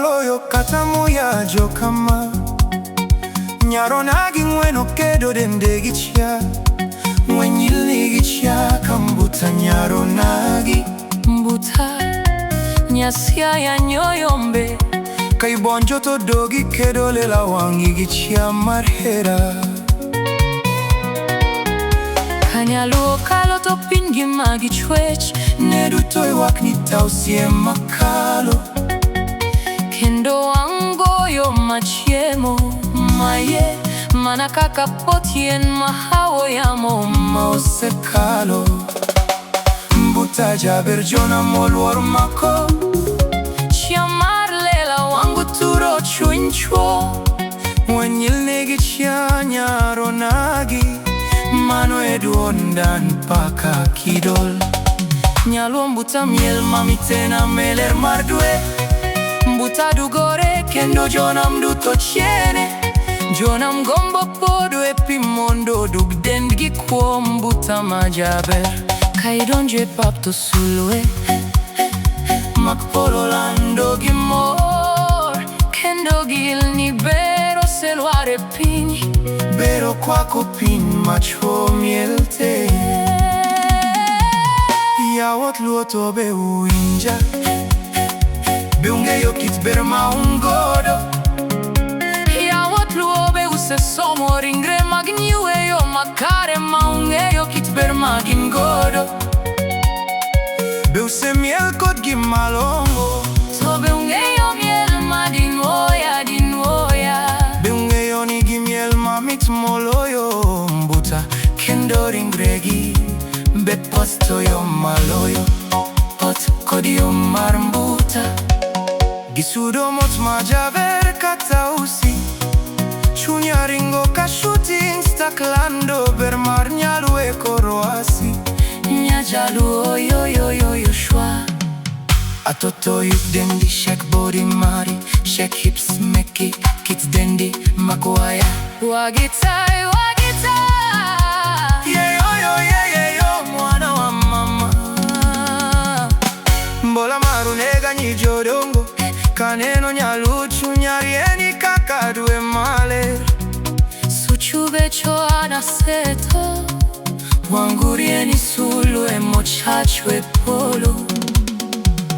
moloyo kata moyajo kama nyaro nagi ng'weno kedo dende gichia ng'wenyilni gichia kambuta nyaro nagi mbuta nyasia ya nyoyombe kaibonjo to dogi kedo lela wangi gichia marhera kanyaluo kalo to pingi magi chwech nedu to iwakni tausie makalo kendo angoyo machiemo maye mana kaka potien mahawo yamo maosekalo mbuta jaber jona molwor mako chiamar lela wangu turo chunchwo ng'wenyilni gichia nyaro nagi mano eduondan paka kidol nyaluo mbuta miel mamitena meler mar dwe mbuta dugore kendo jonam duto chiene jonam gombo podo e pi mondo dug dendgi kuom mbuta majaber kaidonjo e pap to sulwe mak polo lando gimor kendo gilni bero selware piny bero kwako piny machwo mielte yawot luo to be uwinja be ung'eyo kit ber ma ungodo yawot luo be usesomo ringre mag nyweyo makare ma ung'eyo kit ber ma gin godo be usemiel kodgi malong'o to be ung'eyo miel ma dinwoya be ung'eyo ni gimiel mamit moloyo mbuta kendo ringregi bet postoyo maloyo pot kod yo mar mbuta gisudo mot majaber kata usi chunya ringo ka shooting staklando ber mar nyaluo e korwasi nyajaluo yo shwa atoto yuk dendi shake body mari shake hips make it kit dendi makwaya wagitai mwana wa mama mbola maru nega nyijodongo kaneno nyaluo chunya rieni kaka dwe maler suchube choana seto wangu rieni sulu e mochachwe polo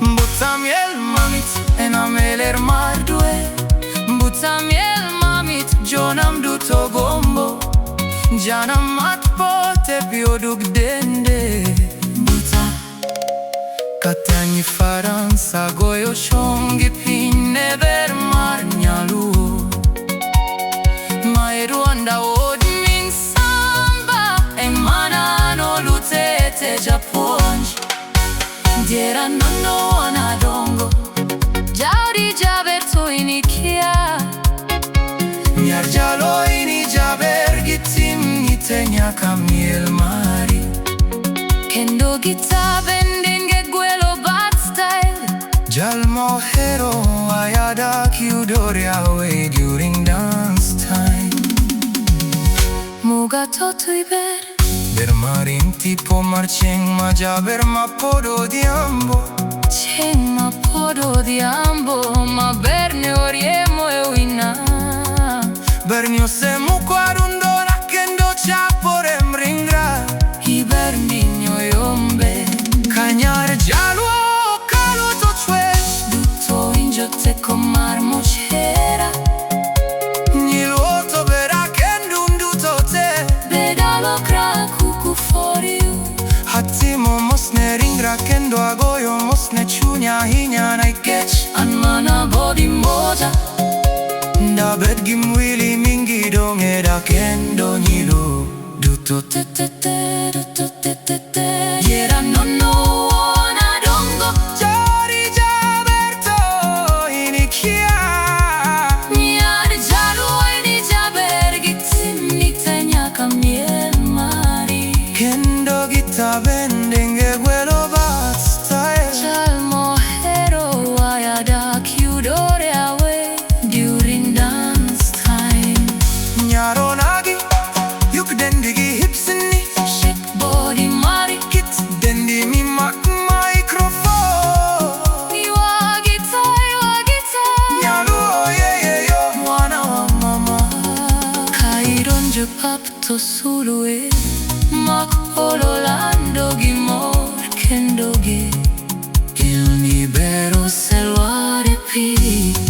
mbuta miel mamit ena meler mar dwe mbuta miel mamit jonam duto gombo janam mat pote pio dug dende mbuta kata nyi Faransa goyo shongi pinne ber mar nyaluo mae Rwanda od min samba en manano lutete japonj diera nono anadongo jauri jaberto inikia nyar jalo ini jaber gitim nite nyaka miel mari kendo gita bendinge gwelo bat style jal mohero ayada kiudore away during dance time muga toto iber ber marin tipo mar cheng majaber ma podo diambo cheng ma podo diambo ma berne oriemo e wina bernio se mukwarundona kendo chapore mringra ibernino yombe kanyar jalwo kalo to chwesh duto injote komar mochera nyiluo to bera kendo nduto te bedalo kra kuku for you hatimo mosne ringra kendo agoyo mosne chunya hinya na ikech anmana body moja ndabet gimwili mingi dongeda kendo nyilu duto te yera nono anadongo jari jaberto inikia nyar jalu ini jaber gitim nite nyaka miel mari kendo gita bendinge gwelo bat style jal mohero ayada kiudore awe during dance time nyaro nagi yuk dendigi hipsini shake body mari kit dendi mi to sulue mak ololando gimor kendoge il libero se lo repi